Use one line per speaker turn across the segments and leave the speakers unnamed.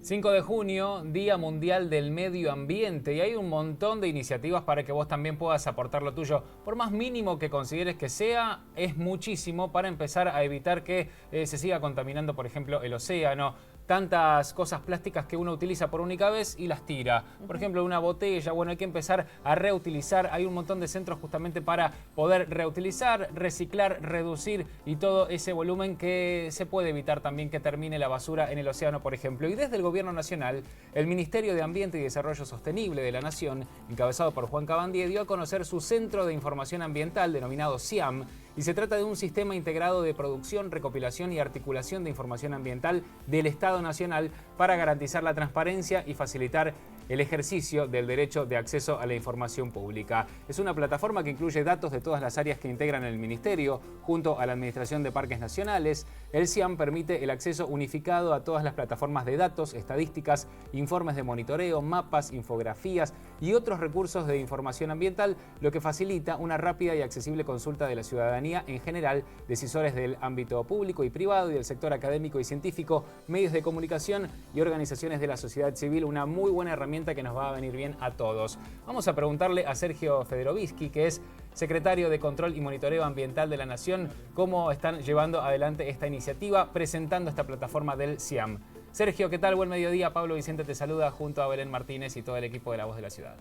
5 de junio, Día Mundial del Medio Ambiente, y hay un montón de iniciativas para que vos también puedas aportar lo tuyo. Por más mínimo que consideres que sea, es muchísimo para empezar a evitar que se siga contaminando, por ejemplo, el océano. Tantas cosas plásticas que uno utiliza por única vez y las tira. Por ejemplo, una botella, bueno, hay que empezar a reutilizar. Hay un montón de centros justamente para poder reutilizar, reciclar, reducir y todo ese volumen que se puede evitar también que termine la basura en el océano, por ejemplo. Y desde el Gobierno Nacional, el Ministerio de Ambiente y Desarrollo Sostenible de la Nación, encabezado por Juan Cabandier, dio a conocer su Centro de Información Ambiental, denominado CIAM, y se trata de un sistema integrado de producción, recopilación y articulación de información ambiental del Estado Nacional para garantizar la transparencia y facilitar el ejercicio del derecho de acceso a la información pública. Es una plataforma que incluye datos de todas las áreas que integran el Ministerio, junto a la Administración de Parques Nacionales. El CIAM permite el acceso unificado a todas las plataformas de datos, estadísticas, informes de monitoreo, mapas, infografías y otros recursos de información ambiental, lo que facilita una rápida y accesible consulta de la ciudadanía en general, decisores del ámbito público y privado y del sector académico y científico, medios de comunicación y organizaciones de la sociedad civil. Una muy buena herramienta que nos va a venir bien a todos. Vamos a preguntarle a Sergio Federovisky, que es secretario de Control y Monitoreo Ambiental de la Nación, cómo están llevando adelante esta iniciativa, presentando esta plataforma del CIAM. Sergio, ¿qué tal? Buen mediodía. Pablo Vicente te saluda junto a Belén Martínez y todo el equipo de La Voz de la Ciudad.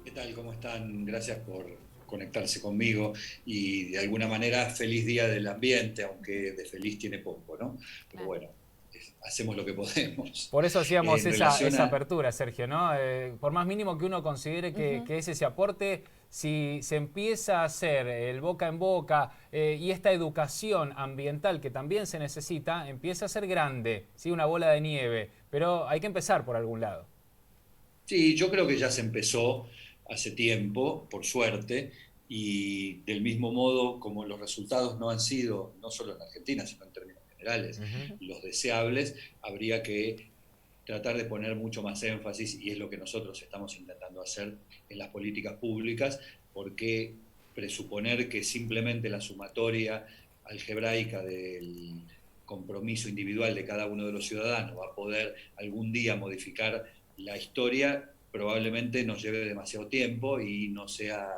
¿Qué tal? ¿Cómo están? Gracias por conectarse conmigo y de alguna manera feliz día del ambiente, aunque de feliz tiene poco, ¿no? Pero bueno, hacemos lo que podemos.
Por eso hacíamos
En relación
esa
a...
apertura, Sergio, ¿no? Por más mínimo que uno considere que es ese aporte, si se empieza a hacer el boca en boca y esta educación ambiental que también se necesita, empieza a ser grande, ¿sí? Una bola de nieve, pero hay que empezar por algún lado.
Sí, yo creo que ya se empezó hace tiempo, por suerte, y del mismo modo como los resultados no han sido, no solo en Argentina, sino en términos generales, los deseables, habría que tratar de poner mucho más énfasis, y es lo que nosotros estamos intentando hacer en las políticas públicas, porque presuponer que simplemente la sumatoria algebraica del compromiso individual de cada uno de los ciudadanos va a poder algún día modificar la historia, probablemente nos lleve demasiado tiempo y no sea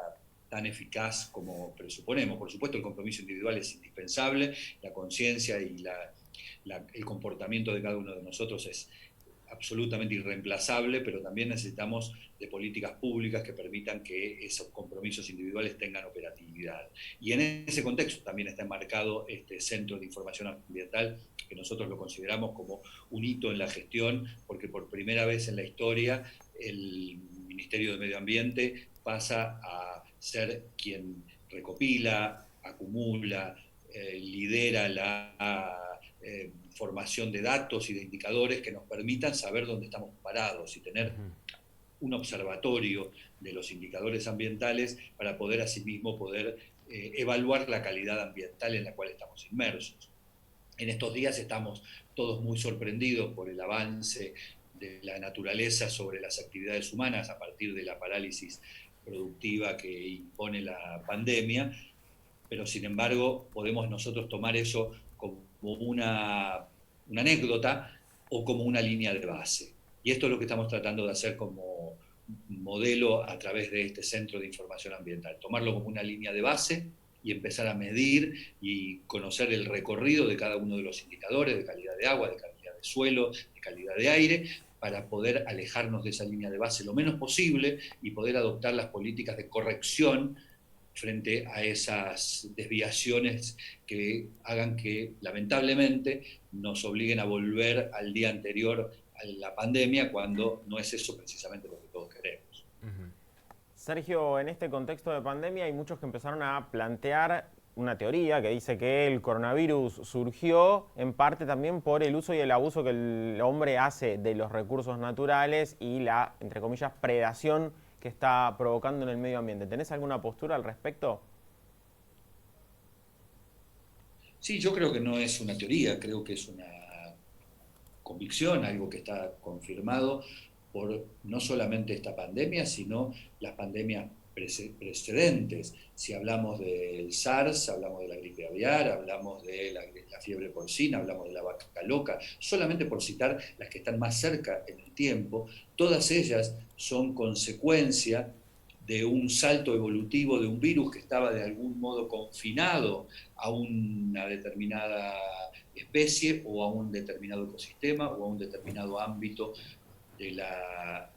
tan eficaz como presuponemos. Por supuesto, el compromiso individual es indispensable, la conciencia y el comportamiento de cada uno de nosotros es absolutamente irreemplazable, pero también necesitamos de políticas públicas que permitan que esos compromisos individuales tengan operatividad. Y en ese contexto también está enmarcado este Centro de Información Ambiental, que nosotros lo consideramos como un hito en la gestión, porque por primera vez en la historia el Ministerio de Medio Ambiente pasa a ser quien recopila, acumula, lidera la formación de datos y de indicadores que nos permitan saber dónde estamos parados y tener un observatorio de los indicadores ambientales para poder asimismo poder evaluar la calidad ambiental en la cual estamos inmersos. En estos días estamos todos muy sorprendidos por el avance de la naturaleza sobre las actividades humanas a partir de la parálisis productiva que impone la pandemia, pero sin embargo podemos nosotros tomar eso como una anécdota o como una línea de base. Y esto es lo que estamos tratando de hacer como modelo a través de este Centro de Información Ambiental, tomarlo como una línea de base y empezar a medir y conocer el recorrido de cada uno de los indicadores de calidad de agua, de calidad de suelo, de calidad de aire, para poder alejarnos de esa línea de base lo menos posible y poder adoptar las políticas de corrección frente a esas desviaciones que hagan que lamentablemente nos obliguen a volver al día anterior a la pandemia, cuando no es eso precisamente lo que todos queremos.
Sergio, en este contexto de pandemia hay muchos que empezaron a plantear una teoría que dice que el coronavirus surgió en parte también por el uso y el abuso que el hombre hace de los recursos naturales y la, entre comillas, predación que está provocando en el medio ambiente. ¿Tenés alguna postura al respecto?
Sí, yo creo que no es una teoría, creo que es una convicción, algo que está confirmado por no solamente esta pandemia, sino las pandemias precedentes. Si hablamos del SARS, hablamos de la gripe aviar, hablamos de la fiebre porcina, hablamos de la vaca loca, solamente por citar las que están más cerca en el tiempo, todas ellas son consecuencia de un salto evolutivo de un virus que estaba de algún modo confinado a una determinada especie o a un determinado ecosistema o a un determinado ámbito de la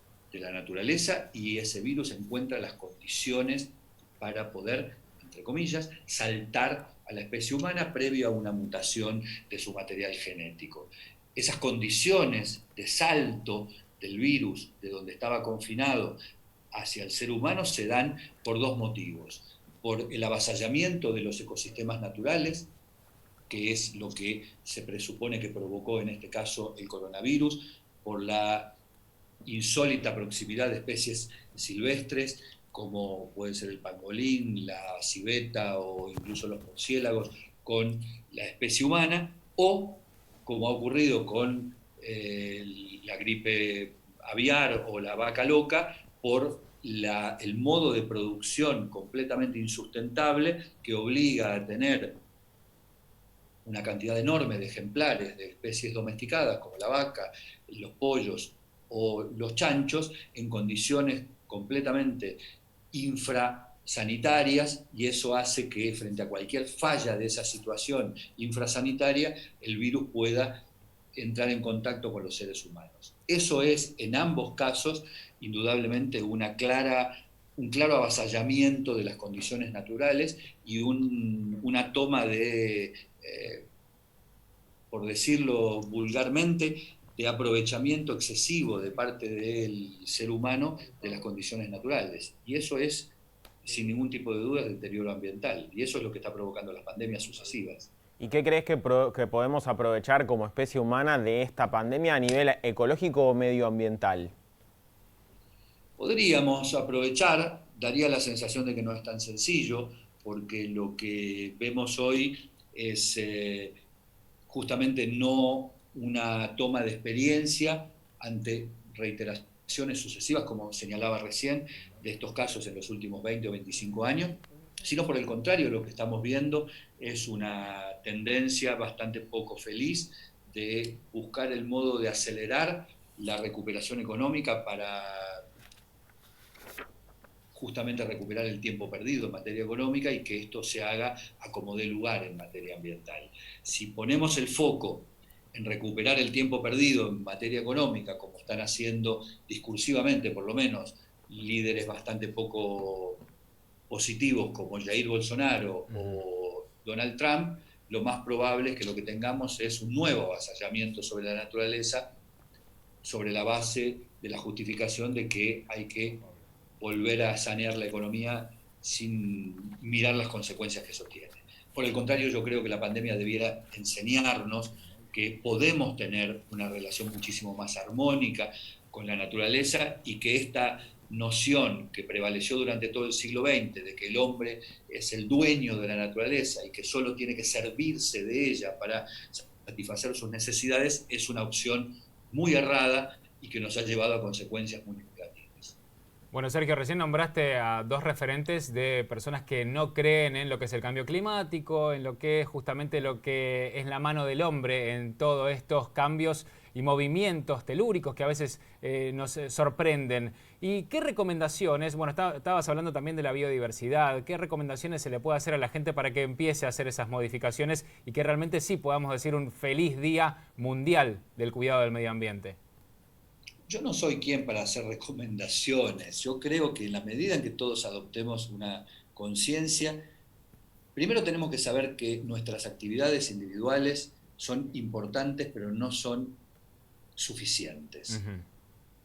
naturaleza, y ese virus encuentra las condiciones para poder, entre comillas, saltar a la especie humana previo a una mutación de su material genético. Esas condiciones de salto del virus, de donde estaba confinado, hacia el ser humano se dan por dos motivos: por el avasallamiento de los ecosistemas naturales, que es lo que se presupone que provocó en este caso el coronavirus, por la insólita proximidad de especies silvestres, como puede ser el pangolín, la civeta o incluso los murciélagos, con la especie humana, o como ha ocurrido con la gripe aviar o la vaca loca, por el modo de producción completamente insustentable que obliga a tener una cantidad enorme de ejemplares de especies domesticadas como la vaca, los pollos o los chanchos en condiciones completamente infrasanitarias, y eso hace que frente a cualquier falla de esa situación infrasanitaria el virus pueda entrar en contacto con los seres humanos. Eso es en ambos casos indudablemente un claro avasallamiento de las condiciones naturales y una toma de, por decirlo vulgarmente, de aprovechamiento excesivo de parte del ser humano de las condiciones naturales. Y eso es, sin ningún tipo de duda, deterioro ambiental. Y eso es lo que está provocando las pandemias sucesivas.
¿Y qué crees que podemos aprovechar como especie humana de esta pandemia a nivel ecológico o medioambiental?
Podríamos aprovechar, daría la sensación de que no es tan sencillo, porque lo que vemos hoy es justamente no una toma de experiencia ante reiteraciones sucesivas, como señalaba recién, de estos casos en los últimos 20 o 25 años, sino por el contrario, lo que estamos viendo es una tendencia bastante poco feliz de buscar el modo de acelerar la recuperación económica para justamente recuperar el tiempo perdido en materia económica y que esto se haga a como dé lugar en materia ambiental. Si ponemos el foco en recuperar el tiempo perdido en materia económica, como están haciendo discursivamente por lo menos líderes bastante poco positivos como Jair Bolsonaro o Donald Trump, lo más probable es que lo que tengamos es un nuevo avasallamiento sobre la naturaleza, sobre la base de la justificación de que hay que volver a sanear la economía sin mirar las consecuencias que eso tiene. Por el contrario, yo creo que la pandemia debiera enseñarnos que podemos tener una relación muchísimo más armónica con la naturaleza, y que esta noción que prevaleció durante todo el siglo XX de que el hombre es el dueño de la naturaleza y que solo tiene que servirse de ella para satisfacer sus necesidades es una opción muy errada y que nos ha llevado a consecuencias muy negativas.
Bueno, Sergio, recién nombraste a dos referentes de personas que no creen en lo que es el cambio climático, en lo que es justamente lo que es la mano del hombre en todos estos cambios y movimientos telúricos que a veces nos sorprenden. ¿Y qué recomendaciones, bueno, estabas hablando también de la biodiversidad, qué recomendaciones se le puede hacer a la gente para que empiece a hacer esas modificaciones y que realmente sí podamos decir un feliz Día Mundial del Cuidado del Medio Ambiente?
Yo no soy quien para hacer recomendaciones. Yo creo que en la medida en que todos adoptemos una conciencia, primero tenemos que saber que nuestras actividades individuales son importantes, pero no son suficientes.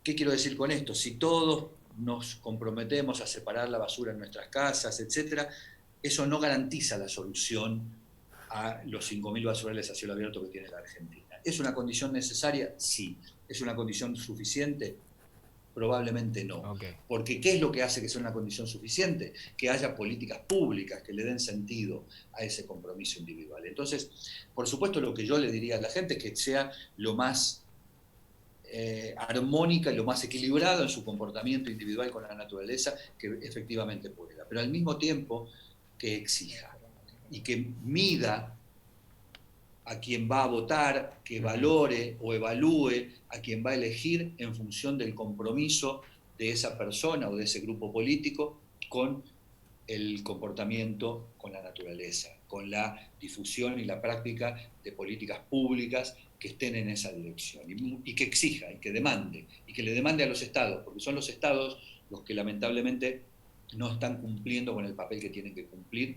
¿Qué quiero decir con esto? Si todos nos comprometemos a separar la basura en nuestras casas, etcétera, eso no garantiza la solución a los 5.000 basurales a cielo abierto que tiene la Argentina. ¿Es una condición necesaria? Sí. ¿Es una condición suficiente? Probablemente no.
Okay.
Porque ¿qué es lo que hace que sea una condición suficiente? Que haya políticas públicas que le den sentido a ese compromiso individual. Entonces, por supuesto, lo que yo le diría a la gente es que sea lo más armónica y lo más equilibrado en su comportamiento individual con la naturaleza que efectivamente pueda. Pero al mismo tiempo que exija y que mida a quien va a votar, que valore o evalúe a quien va a elegir en función del compromiso de esa persona o de ese grupo político con el comportamiento con la naturaleza, con la difusión y la práctica de políticas públicas que estén en esa dirección y que exija y que demande, y que le demande a los estados, porque son los estados los que lamentablemente no están cumpliendo con el papel que tienen que cumplir.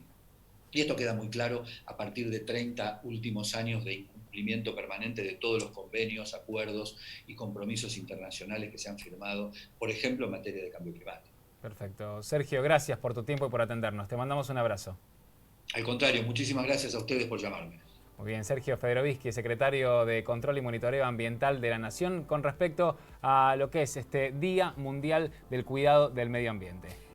Y esto queda muy claro a partir de 30 últimos años de incumplimiento permanente de todos los convenios, acuerdos y compromisos internacionales que se han firmado, por ejemplo, en materia de cambio climático.
Perfecto. Sergio, gracias por tu tiempo y por atendernos. Te mandamos un abrazo.
Al contrario, muchísimas gracias a ustedes por llamarme.
Muy bien, Sergio Federovisky, secretario de Control y Monitoreo Ambiental de la Nación, con respecto a lo que es este Día Mundial del Cuidado del Medio Ambiente.